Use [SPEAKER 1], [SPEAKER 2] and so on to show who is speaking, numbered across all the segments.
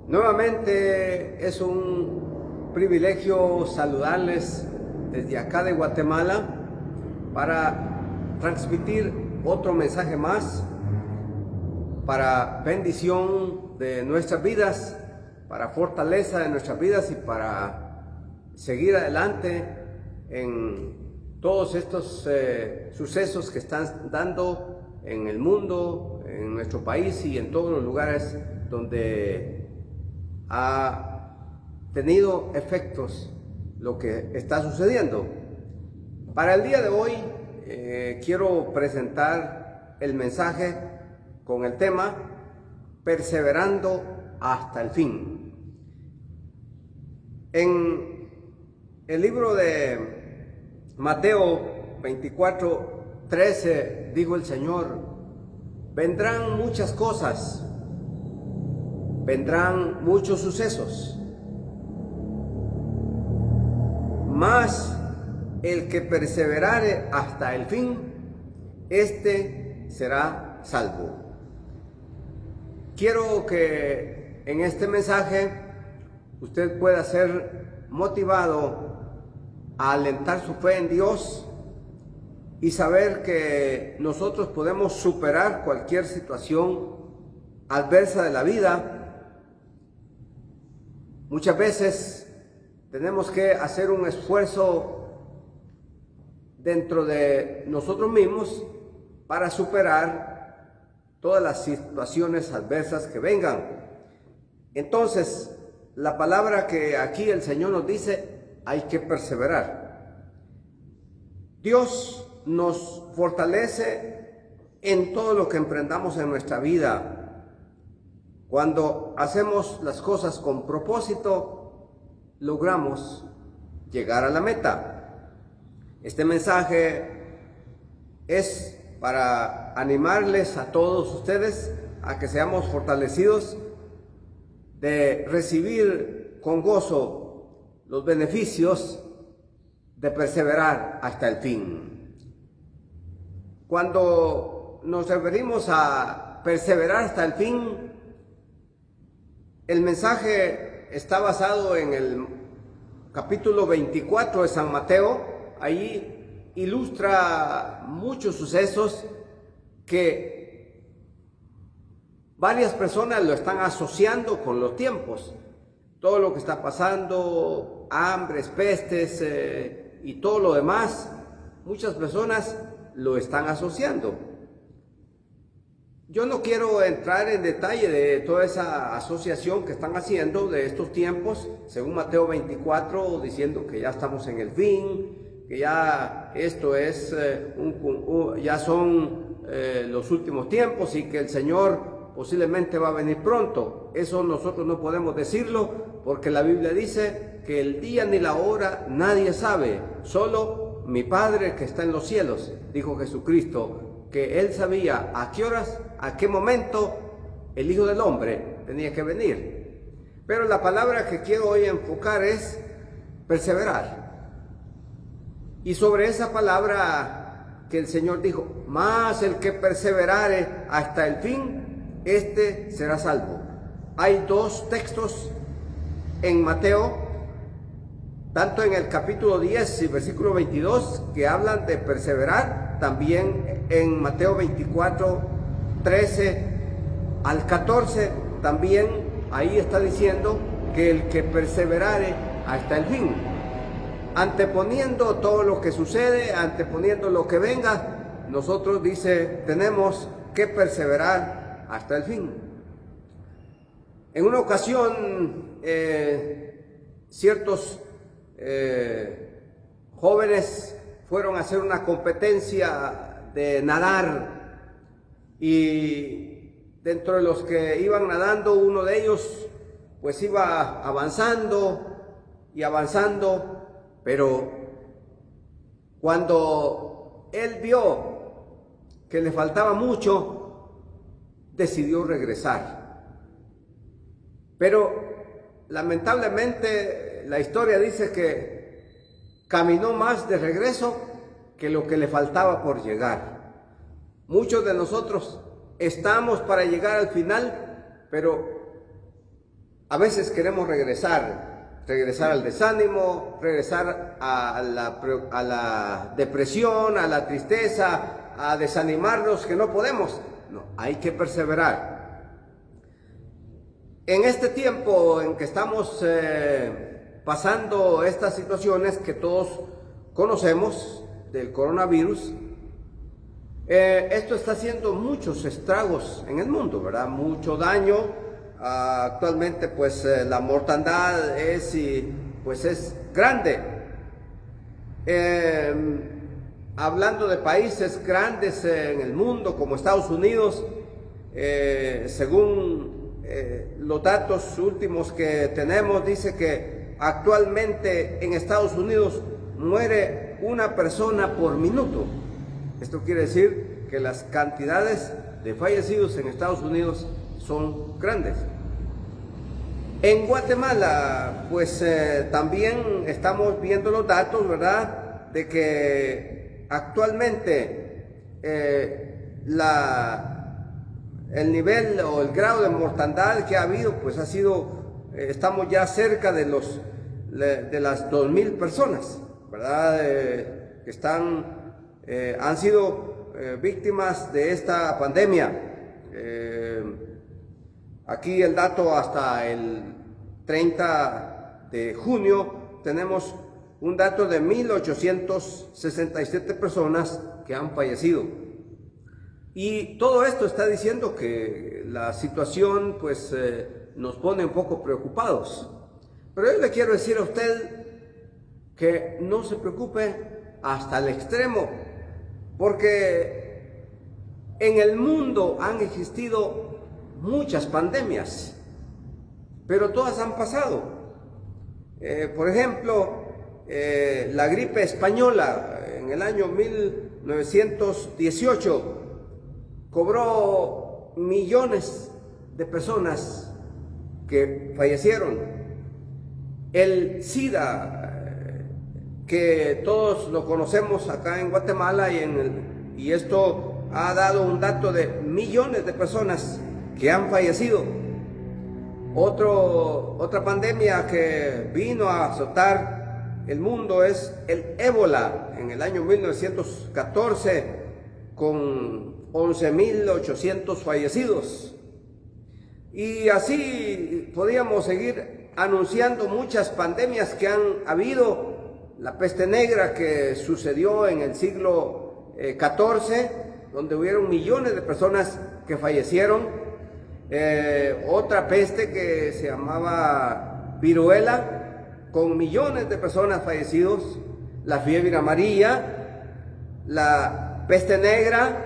[SPEAKER 1] Nuevamente es un privilegio saludarles desde acá de Guatemala para transmitir otro mensaje más para bendición de nuestras vidas, para fortaleza de nuestras vidas y para seguir adelante en todos estos sucesos que están dando en el mundo, en nuestro país y en todos los lugares donde ha tenido efectos lo que está sucediendo. Para el día de hoy quiero presentar el mensaje con el tema Perseverando hasta el fin. En el libro de Mateo 24:13 dijo el Señor: vendrán muchas cosas, vendrán muchos sucesos, mas el que perseverare hasta el fin, este será salvo. Quiero que en este mensaje usted pueda ser motivado a alentar su fe en Dios y saber que nosotros podemos superar cualquier situación adversa de la vida. Muchas veces tenemos que hacer un esfuerzo dentro de nosotros mismos para superar todas las situaciones adversas que vengan. Entonces, la palabra que aquí el Señor nos dice, hay que perseverar. Dios nos fortalece en todo lo que emprendamos en nuestra vida. Cuando hacemos las cosas con propósito, logramos llegar a la meta. Este mensaje es para animarles a todos ustedes a que seamos fortalecidos de recibir con gozo los beneficios de perseverar hasta el fin. Cuando nos referimos a perseverar hasta el fin, el mensaje está basado en el capítulo 24 de San Mateo. Ahí ilustra muchos sucesos que varias personas lo están asociando con los tiempos. Todo lo que está pasando, hambres, pestes y todo lo demás, muchas personas lo están asociando. Yo no quiero entrar en detalle de toda esa asociación que están haciendo de estos tiempos, según Mateo 24, diciendo que ya estamos en el fin, que ya esto es ya son los últimos tiempos y que el Señor posiblemente va a venir pronto. Eso nosotros no podemos decirlo porque la Biblia dice que el día ni la hora nadie sabe, solo mi Padre que está en los cielos, dijo Jesucristo, que Él sabía a qué horas, a qué momento el Hijo del Hombre tenía que venir. Pero la palabra que quiero hoy enfocar es perseverar. Y sobre esa palabra que el Señor dijo, más el que perseverare hasta el fin, este será salvo. Hay dos textos en Mateo, tanto en el capítulo 10 y versículo 22, que hablan de perseverar, también en Mateo 24, 13 al 14, también ahí está diciendo que el que perseverare hasta el fin. Anteponiendo todo lo que sucede, anteponiendo lo que venga, nosotros, dice, tenemos que perseverar hasta el fin. En una ocasión, ciertos jóvenes fueron a hacer una competencia de nadar y dentro de los que iban nadando, uno de ellos pues iba avanzando y avanzando. Pero cuando él vio que le faltaba mucho, decidió regresar. Pero lamentablemente la historia dice que caminó más de regreso que lo que le faltaba por llegar. Muchos de nosotros estamos para llegar al final, pero a veces queremos regresar al desánimo, regresar a la depresión, a la tristeza, a desanimarnos que no podemos. No, hay que perseverar. En este tiempo en que estamos pasando estas situaciones que todos conocemos del coronavirus, esto está haciendo muchos estragos en el mundo, ¿verdad? Mucho daño. Actualmente pues la mortandad es grande. Hablando de países grandes en el mundo como Estados Unidos, según los datos últimos que tenemos, dice que actualmente en Estados Unidos muere una persona por minuto. Esto quiere decir que las cantidades de fallecidos en Estados Unidos son grandes. En Guatemala, pues también estamos viendo los datos, ¿verdad? De que actualmente el nivel o el grado de mortandad que ha habido, pues estamos ya cerca de las 2,000 personas, ¿verdad? Que han sido víctimas de esta pandemia. Aquí el dato hasta el 30 de junio tenemos un dato de 1,867 personas que han fallecido. Y todo esto está diciendo que la situación pues nos pone un poco preocupados. Pero yo le quiero decir a usted que no se preocupe hasta el extremo, porque en el mundo han existido muchas pandemias, pero todas han pasado. Por ejemplo, la gripe española en el año 1918 cobró millones de personas que fallecieron. El SIDA, que todos lo conocemos acá en Guatemala, y esto ha dado un dato de millones de personas que han fallecido. Otra pandemia que vino a azotar el mundo es el ébola en el año 1914, con 11,800 fallecidos. Y así podíamos seguir anunciando muchas pandemias que han habido. La peste negra, que sucedió en el siglo XIV, donde hubieron millones de personas que fallecieron. Otra peste que se llamaba viruela, con millones de personas fallecidos. La fiebre amarilla, la peste negra.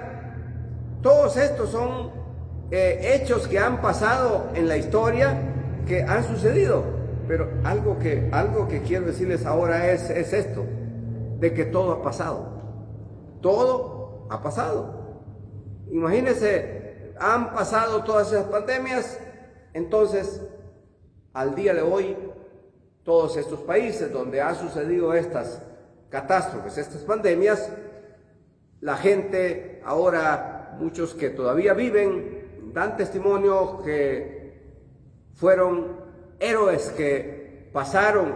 [SPEAKER 1] Todos estos son hechos que han pasado en la historia, que han sucedido. Pero algo que quiero decirles ahora es esto, de que todo ha pasado. Todo ha pasado. Imagínense, han pasado todas esas pandemias. Entonces, al día de hoy, todos estos países donde han sucedido estas catástrofes, estas pandemias, la gente ahora, muchos que todavía viven, dan testimonio que fueron héroes que pasaron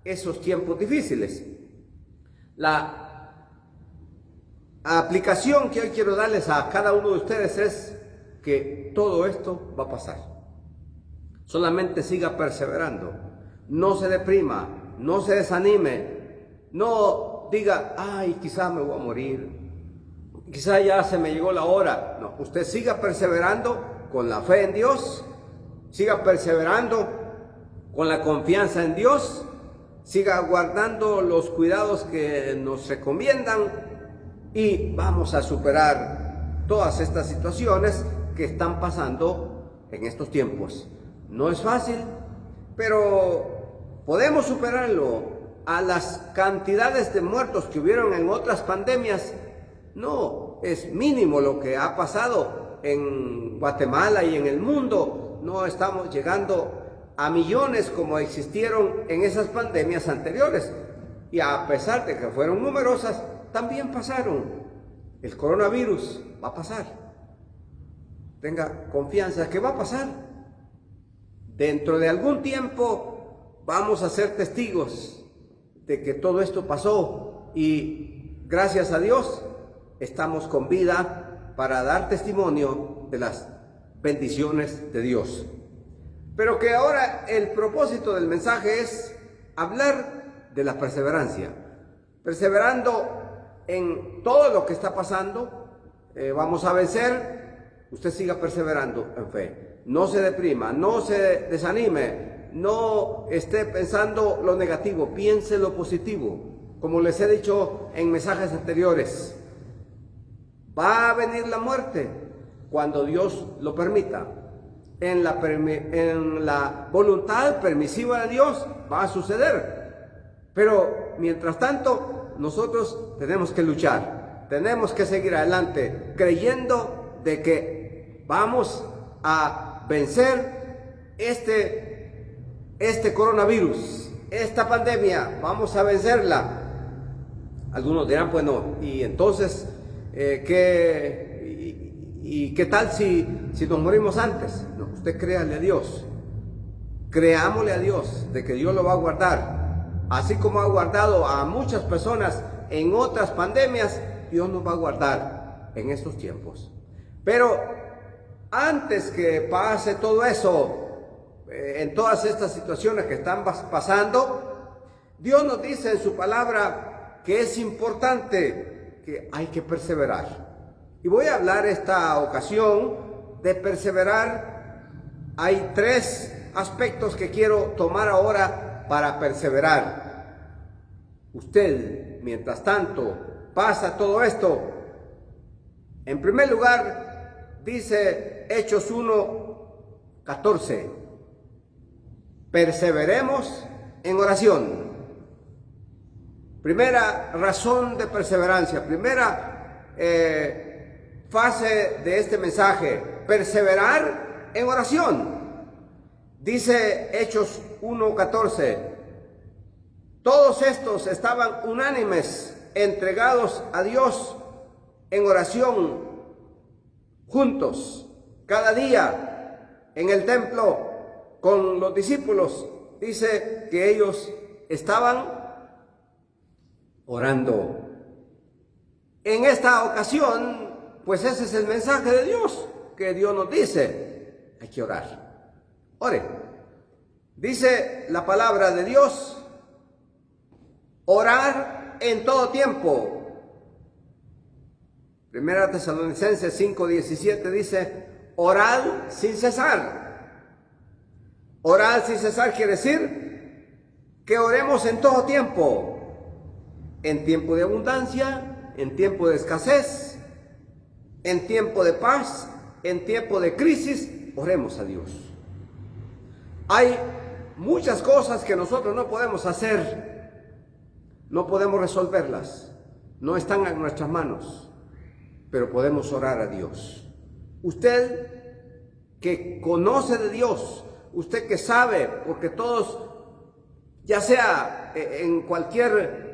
[SPEAKER 1] esos tiempos difíciles. La aplicación que hoy quiero darles a cada uno de ustedes es que todo esto va a pasar. Solamente siga perseverando, no se deprima, no se desanime, no diga, ay, quizá me voy a morir, quizá ya se me llegó la hora. No, usted siga perseverando con la fe en Dios, siga perseverando con la confianza en Dios, siga guardando los cuidados que nos recomiendan, y vamos a superar todas estas situaciones que están pasando en estos tiempos. No es fácil, pero podemos superarlo. A las cantidades de muertos que hubieron en otras pandemias, no, es mínimo lo que ha pasado en Guatemala y en el mundo. No estamos llegando a millones como existieron en esas pandemias anteriores. Y a pesar de que fueron numerosas, también pasaron. El coronavirus va a pasar. Tenga confianza que va a pasar. Dentro de algún tiempo vamos a ser testigos de que todo esto pasó y gracias a Dios estamos con vida para dar testimonio de las bendiciones de Dios. Pero que ahora el propósito del mensaje es hablar de la perseverancia. Perseverando en todo lo que está pasando, vamos a vencer. Usted siga perseverando en fe. No se deprima, no se desanime, no esté pensando lo negativo, piense lo positivo. Como les he dicho en mensajes anteriores, va a venir la muerte cuando Dios lo permita. En la voluntad permisiva de Dios va a suceder. Pero mientras tanto, nosotros tenemos que luchar, tenemos que seguir adelante, creyendo de que vamos a vencer este coronavirus, esta pandemia, vamos a vencerla. Algunos dirán, bueno, y entonces, ¿qué tal si nos morimos antes? No, usted créale a Dios, creámosle a Dios de que Dios lo va a guardar, así como ha guardado a muchas personas en otras pandemias, Dios nos va a guardar en estos tiempos. Pero antes que pase todo eso, en todas estas situaciones que están pasando, Dios nos dice en su palabra que es importante, que hay que perseverar. Y voy a hablar esta ocasión de perseverar. Hay 3 aspectos que quiero tomar ahora para perseverar. Usted, mientras tanto, pasa todo esto. En primer lugar, dice Hechos 1:14, perseveremos en oración. Primera razón de perseverancia, primera fase de este mensaje, perseverar en oración. Dice Hechos 1:14, todos estos estaban unánimes, entregados a Dios en oración, juntos, cada día en el templo con los discípulos. Dice que ellos estaban orando. En esta ocasión, pues ese es el mensaje de Dios, que Dios nos dice, hay que orar. Ore. Dice la palabra de Dios, orar en todo tiempo. Primera Tesalonicenses 5:17 dice, orad sin cesar. Orar sin cesar quiere decir que oremos en todo tiempo. En tiempo de abundancia, en tiempo de escasez, en tiempo de paz, en tiempo de crisis, oremos a Dios. Hay muchas cosas que nosotros no podemos hacer, no podemos resolverlas, no están en nuestras manos, pero podemos orar a Dios. Usted que conoce de Dios, usted que sabe, porque todos, ya sea en cualquier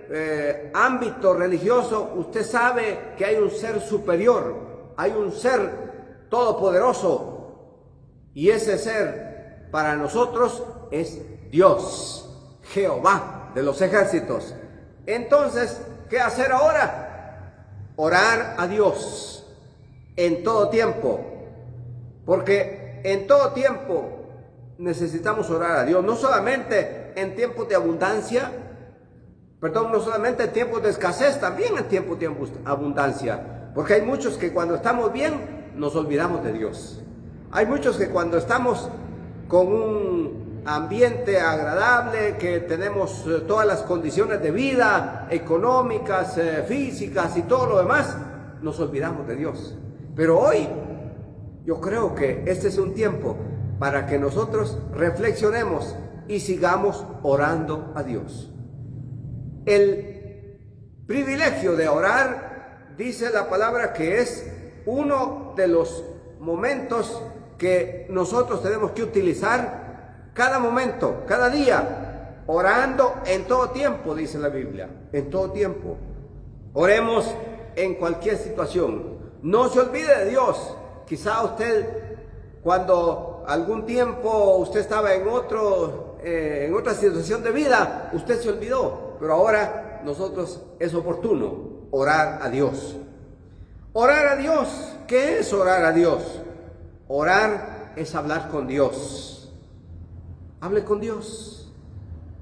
[SPEAKER 1] ámbito religioso, usted sabe que hay un ser superior, hay un ser todopoderoso, y ese ser para nosotros es Dios, Jehová de los ejércitos. Entonces, ¿qué hacer ahora? Orar a Dios en todo tiempo, porque en todo tiempo necesitamos orar a Dios, no solamente en tiempos de abundancia, no solamente en tiempos de escasez, también en tiempos de abundancia, porque hay muchos que cuando estamos bien nos olvidamos de Dios. Hay muchos que cuando estamos con un ambiente agradable, que tenemos todas las condiciones de vida, económicas, físicas y todo lo demás, nos olvidamos de Dios. Pero hoy yo creo que este es un tiempo para que nosotros reflexionemos y sigamos orando a Dios. El privilegio de orar, dice la palabra, que es uno de los momentos que nosotros tenemos que utilizar cada momento, cada día, orando en todo tiempo, dice la Biblia, en todo tiempo. Oremos en cualquier situación. No se olvide de Dios. Quizá usted, cuando algún tiempo usted estaba en otra situación de vida, usted se olvidó, pero ahora nosotros es oportuno orar a Dios. Orar a Dios, ¿qué es orar a Dios? Orar es hablar con Dios. Hable con Dios.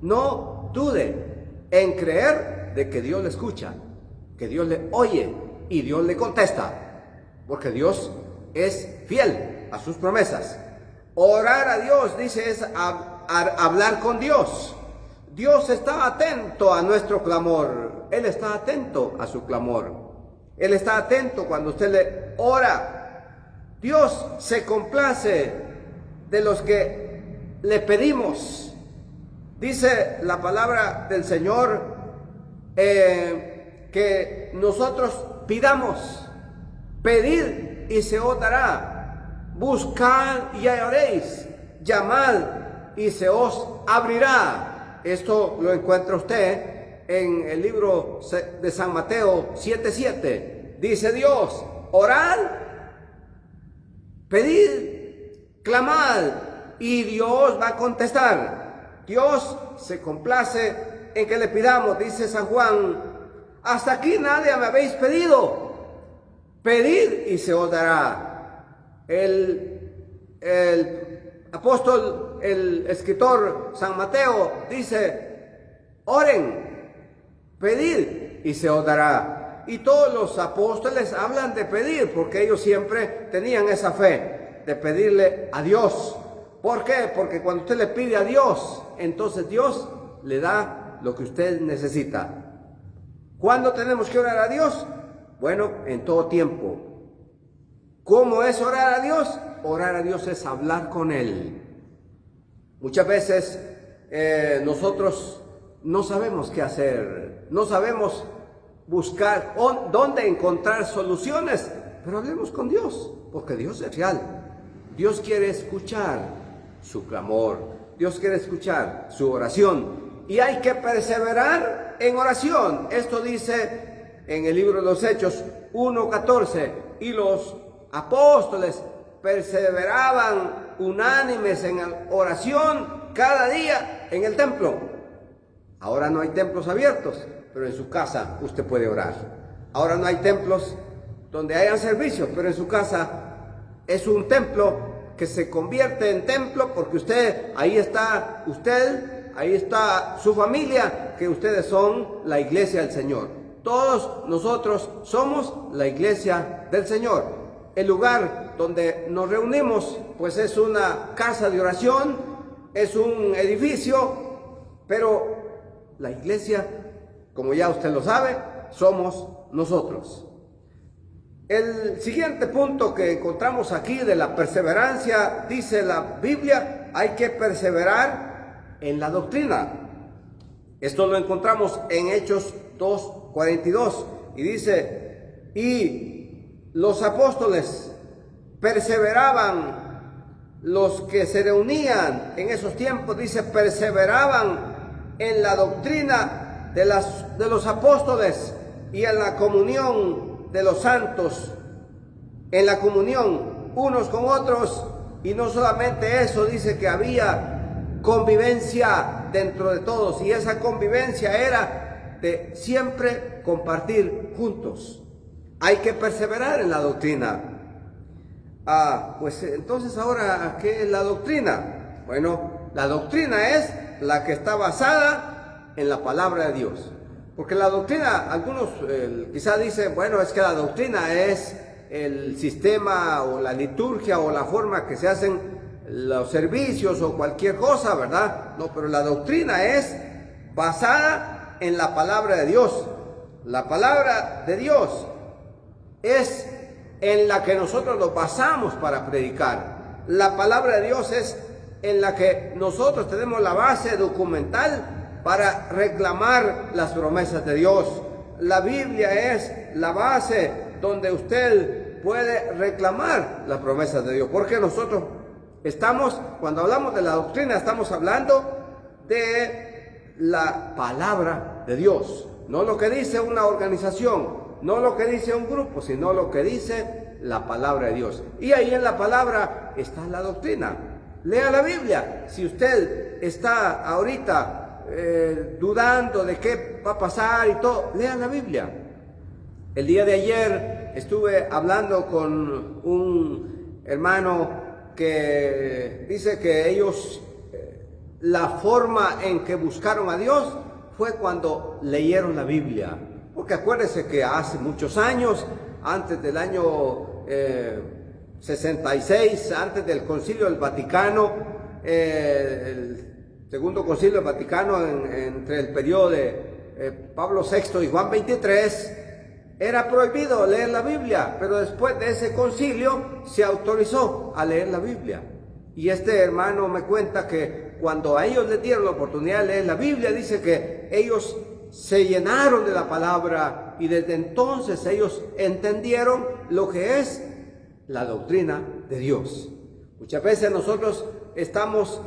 [SPEAKER 1] No dude en creer de que Dios le escucha, que Dios le oye y Dios le contesta, porque Dios es fiel a sus promesas. Orar a Dios, dice, es hablar con Dios. Dios está atento a nuestro clamor. Él está atento a su clamor. Él está atento cuando usted le ora. Dios se complace de los que le pedimos. Dice la palabra del Señor que nosotros pidamos. Pedid y se os dará. Buscad y hallaréis. Llamad y se os abrirá. Esto lo encuentra usted en el libro de San Mateo 7:7. Dice Dios: orad, pedid, clamad, y Dios va a contestar. Dios se complace en que le pidamos. Dice San Juan: hasta aquí nadie me habéis pedido. Pedid y se os dará. El apóstol, el escritor San Mateo dice: oren, pedid y se os dará. Y todos los apóstoles hablan de pedir, porque ellos siempre tenían esa fe de pedirle a Dios. ¿Por qué? Porque cuando usted le pide a Dios, entonces Dios le da lo que usted necesita. ¿Cuándo tenemos que orar a Dios? Bueno, en todo tiempo. ¿Cómo es orar a Dios? Orar a Dios es hablar con Él. Muchas veces nosotros no sabemos qué hacer, no sabemos buscar dónde encontrar soluciones, pero hablemos con Dios, porque Dios es real. Dios quiere escuchar su clamor, Dios quiere escuchar su oración, y hay que perseverar en oración. Esto dice en el libro de los Hechos 1:14, y los apóstoles perseveraban unánimes en oración cada día en el templo. Ahora no hay templos abiertos, pero en su casa usted puede orar. Ahora no hay templos donde hayan servicios, pero en su casa es un templo que se convierte en templo, porque ahí está su familia, que ustedes son la iglesia del Señor. Todos nosotros somos la iglesia del Señor. El lugar donde nos reunimos, pues es una casa de oración, es un edificio, pero la iglesia, como ya usted lo sabe, somos nosotros. El siguiente punto que encontramos aquí de la perseverancia, dice la Biblia, hay que perseverar en la doctrina. Esto lo encontramos en Hechos 2:42, y dice: y los apóstoles perseveraban, los que se reunían en esos tiempos, dice, perseveraban en la doctrina de los apóstoles y en la comunión de los santos, en la comunión unos con otros. Y no solamente eso, dice que había convivencia dentro de todos, y esa convivencia era de siempre compartir juntos. Hay que perseverar en la doctrina. Pues entonces ahora, ¿qué es la doctrina? Bueno, la doctrina es la que está basada en la palabra de Dios. Porque la doctrina, algunos quizá dicen, bueno, es que la doctrina es el sistema o la liturgia o la forma que se hacen los servicios o cualquier cosa, ¿verdad? No, pero la doctrina es basada en la palabra de Dios. La palabra de Dios es en la que nosotros nos basamos para predicar. La palabra de Dios es en la que nosotros tenemos la base documental para reclamar las promesas de Dios. La Biblia es la base donde usted puede reclamar las promesas de Dios, porque nosotros cuando hablamos de la doctrina, estamos hablando de la palabra de Dios, no lo que dice una organización, no lo que dice un grupo, sino lo que dice la palabra de Dios. Y ahí en la palabra está la doctrina. lea la Biblia. Si usted está ahorita dudando de qué va a pasar y todo, lea la Biblia. El día de ayer estuve hablando con un hermano que dice que ellos, la forma en que buscaron a Dios fue cuando leyeron la Biblia. Porque acuérdense que hace muchos años, antes del año 66, antes del Concilio del Vaticano, el Segundo Concilio del Vaticano, entre el periodo de Pablo VI y Juan XXIII, era prohibido leer la Biblia, pero después de ese concilio se autorizó a leer la Biblia. Y este hermano me cuenta que cuando a ellos les dieron la oportunidad de leer la Biblia, dice que ellos se llenaron de la palabra y desde entonces ellos entendieron lo que es la doctrina de Dios. Muchas veces nosotros estamos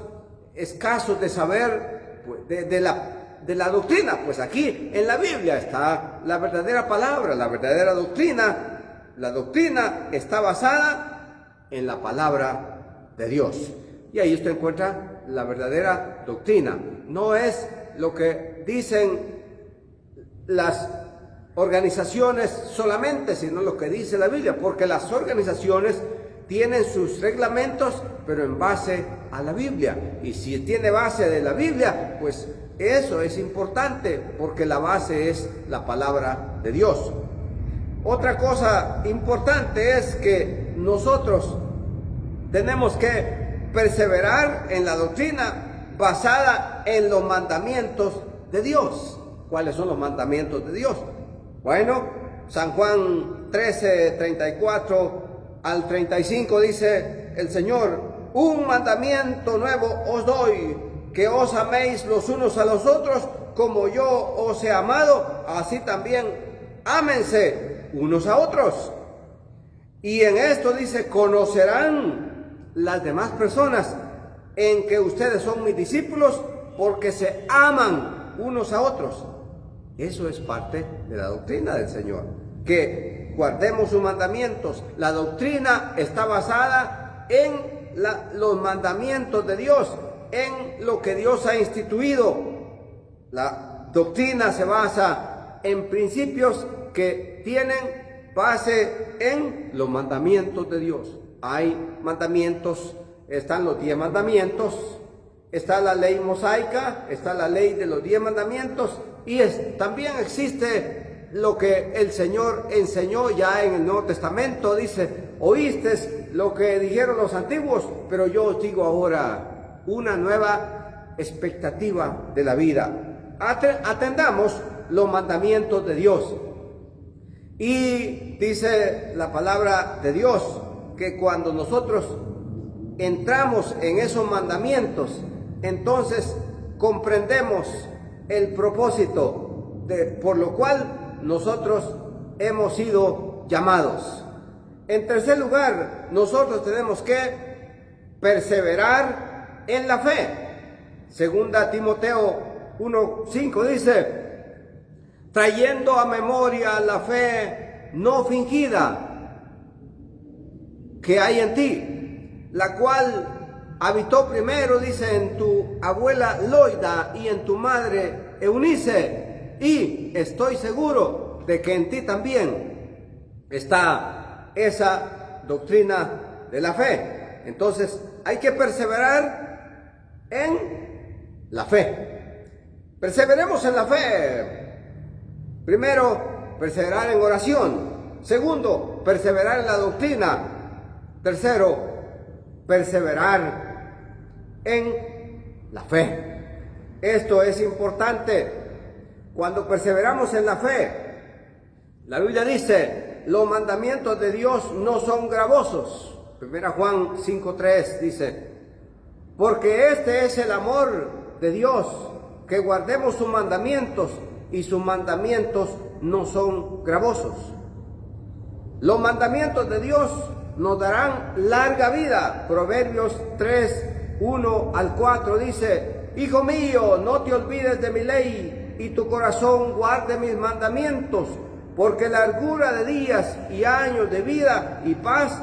[SPEAKER 1] escasos de saber pues, de la doctrina. Pues aquí en la Biblia está la verdadera palabra, la verdadera doctrina. La doctrina está basada en la palabra de Dios. Y ahí usted encuentra la verdadera doctrina. No es lo que dicen las organizaciones solamente, sino lo que dice la Biblia, porque las organizaciones tienen sus reglamentos, pero en base a la Biblia. Y si tiene base de la Biblia, pues eso es importante, porque la base es la palabra de Dios. Otra cosa importante es que nosotros tenemos que perseverar en la doctrina basada en los mandamientos de Dios. ¿Cuáles son los mandamientos de Dios? Bueno, San Juan 13, 34 al 35 dice el Señor: un mandamiento nuevo os doy, que os améis los unos a los otros, como yo os he amado, así también ámense unos a otros. Y en esto dice: conocerán las demás personas en que ustedes son mis discípulos, porque se aman unos a otros. Eso es parte de la doctrina del Señor, que guardemos sus mandamientos. La doctrina está basada en los mandamientos de Dios, en lo que Dios ha instituido. La doctrina se basa en principios que tienen base en los mandamientos de Dios. Hay mandamientos, están los 10 mandamientos, está la ley mosaica, está la ley de los 10 mandamientos, y también existe lo que el Señor enseñó ya en el Nuevo Testamento. Dice: oíste lo que dijeron los antiguos, pero yo os digo ahora una nueva expectativa de la vida. Atendamos los mandamientos de Dios. Y dice la palabra de Dios que cuando nosotros entramos en esos mandamientos, entonces comprendemos el propósito por lo cual nosotros hemos sido llamados. En tercer lugar, nosotros tenemos que perseverar en la fe. Segunda Timoteo 1:5 dice: trayendo a memoria la fe no fingida que hay en ti, la cual habitó primero, dice, en tu abuela Loida y en tu madre Eunice, y estoy seguro de que en ti también está esa doctrina de la fe. Entonces hay que perseverar en la fe. Perseveremos en la fe. Primero, perseverar en oración. Segundo, perseverar en la doctrina. Tercero, perseverar en la fe. Esto es importante. Cuando perseveramos en la fe, la Biblia dice: los mandamientos de Dios no son gravosos. 1 Juan 5:3 dice: porque este es el amor de Dios, que guardemos sus mandamientos, y sus mandamientos no son gravosos. Los mandamientos de Dios nos darán larga vida. Proverbios 3:1 al 4 dice: hijo mío, no te olvides de mi ley, y tu corazón guarde mis mandamientos, porque largura de días y años de vida y paz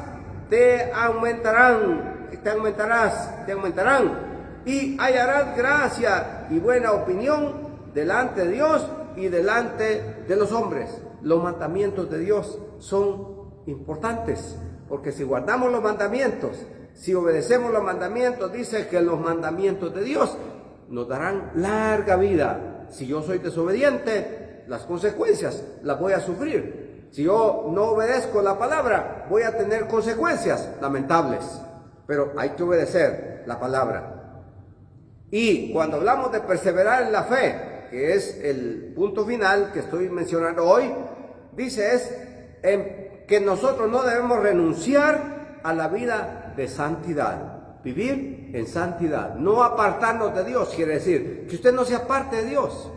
[SPEAKER 1] te aumentarán, te aumentarán, y hallarás gracia y buena opinión delante de Dios y delante de los hombres. Los mandamientos de Dios son importantes, porque si guardamos los mandamientos, si obedecemos los mandamientos, dice que los mandamientos de Dios nos darán larga vida. Si yo soy desobediente, las consecuencias las voy a sufrir. Si yo no obedezco la palabra, voy a tener consecuencias lamentables. Pero hay que obedecer la palabra. Y cuando hablamos de perseverar en la fe, que es el punto final que estoy mencionando hoy, dice que nosotros no debemos renunciar a la vida de santidad. Vivir en santidad, no apartarnos de Dios, quiere decir que usted no se aparte de Dios,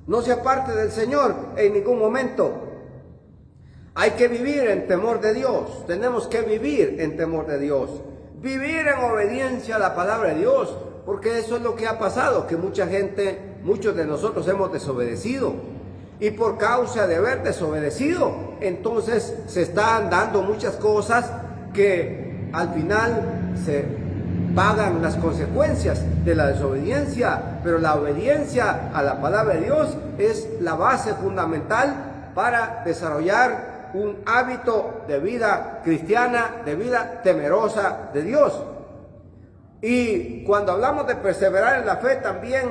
[SPEAKER 1] no se aparte del Señor en ningún momento. Hay que vivir en temor de Dios, tenemos que vivir en temor de Dios, vivir en obediencia a la palabra de Dios, porque eso es lo que ha pasado, que mucha gente, muchos de nosotros hemos desobedecido, y por causa de haber desobedecido, entonces se están dando muchas cosas que al final se pagan las consecuencias de la desobediencia, pero la obediencia a la palabra de Dios es la base fundamental para desarrollar un hábito de vida cristiana, de vida temerosa de Dios. Y cuando hablamos de perseverar en la fe, también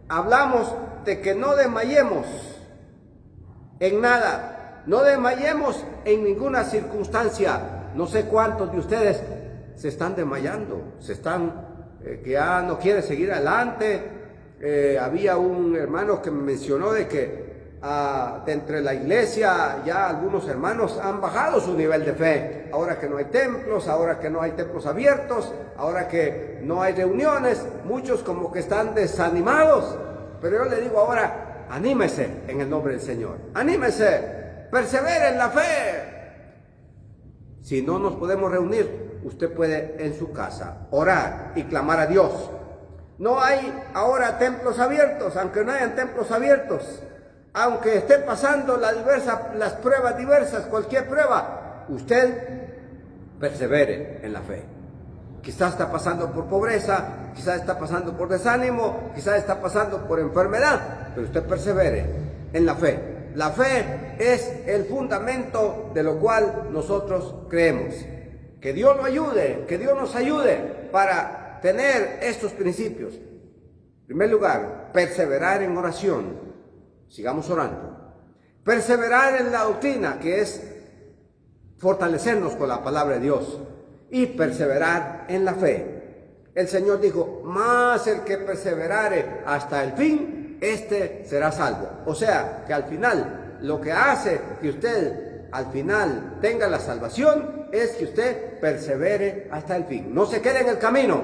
[SPEAKER 1] hablamos de que no desmayemos en nada, no desmayemos en ninguna circunstancia. No sé cuántos de ustedes se están desmayando, que ya no quieren seguir adelante. Había un hermano que me mencionó de que de entre la iglesia ya algunos hermanos han bajado su nivel de fe, ahora que no hay templos, ahora que no hay templos abiertos, ahora que no hay reuniones, muchos como que están desanimados. Pero yo le digo ahora, anímese en el nombre del Señor, anímese, persevere en la fe. Si no nos podemos reunir, usted puede en su casa orar y clamar a Dios. No hay ahora templos abiertos, aunque no hayan templos abiertos, aunque esté pasando las pruebas diversas, cualquier prueba, usted persevere en la fe. Quizás está pasando por pobreza, quizás está pasando por desánimo, quizás está pasando por enfermedad, pero usted persevere en la fe. La fe es el fundamento de lo cual nosotros creemos. Que Dios lo ayude, que Dios nos ayude para tener estos principios. En primer lugar, perseverar en oración. Sigamos orando. Perseverar en la doctrina, que es fortalecernos con la palabra de Dios. Y perseverar en la fe. El Señor dijo, más el que perseverare hasta el fin, este será salvo. O sea, que al final, lo que hace que usted al final tenga la salvación es que usted persevere hasta el fin. No se quede en el camino,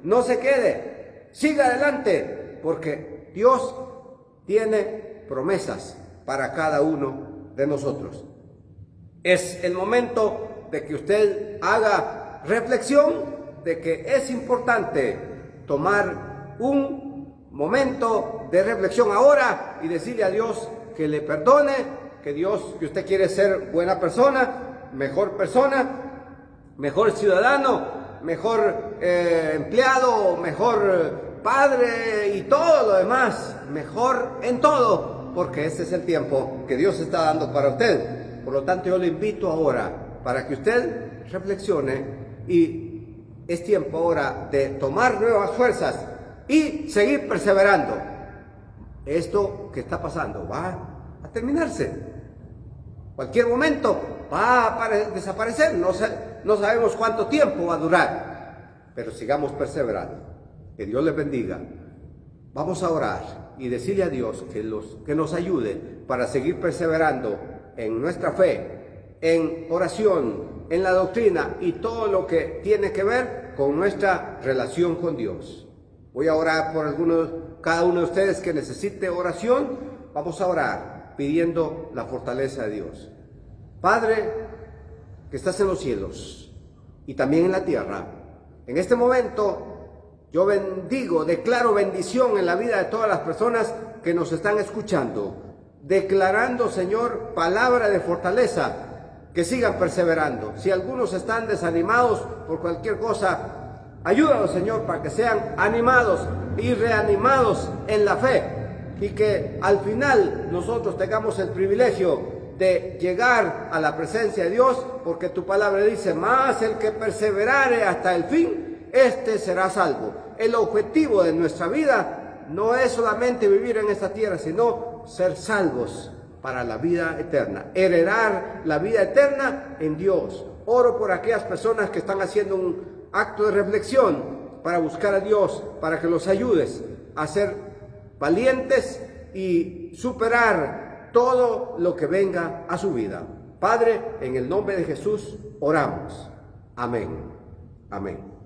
[SPEAKER 1] no se quede, siga adelante, porque Dios tiene promesas para cada uno de nosotros. Es el momento de que usted haga reflexión de que es importante tomar un momento de reflexión ahora y decirle a Dios que le perdone, que usted quiere ser buena persona, mejor ciudadano, mejor empleado, mejor padre y todo lo demás, mejor en todo, porque ese es el tiempo que Dios está dando para usted. Por lo tanto, yo le invito ahora para que usted reflexione y es tiempo ahora de tomar nuevas fuerzas y seguir perseverando. Esto que está pasando va a terminarse. Cualquier momento va a desaparecer. No sabemos cuánto tiempo va a durar, pero sigamos perseverando. Que Dios les bendiga. Vamos a orar y decirle a Dios que nos ayude para seguir perseverando en nuestra fe, en oración, en la doctrina y todo lo que tiene que ver con nuestra relación con Dios. Voy a orar por cada uno de ustedes que necesite oración. Vamos a orar pidiendo la fortaleza de Dios. Padre, que estás en los cielos y también en la tierra, en este momento yo declaro bendición en la vida de todas las personas que nos están escuchando, declarando, Señor, palabra de fortaleza, que sigan perseverando. Si algunos están desanimados por cualquier cosa, Ayúdanos, Señor, para que sean animados y reanimados en la fe y que al final nosotros tengamos el privilegio de llegar a la presencia de Dios, porque tu palabra dice, más el que perseverare hasta el fin, este será salvo. El objetivo de nuestra vida no es solamente vivir en esta tierra, sino ser salvos para la vida eterna, heredar la vida eterna en Dios. Oro por aquellas personas que están haciendo un acto de reflexión para buscar a Dios, para que los ayudes a ser valientes y superar todo lo que venga a su vida. Padre, en el nombre de Jesús oramos. Amén. Amén.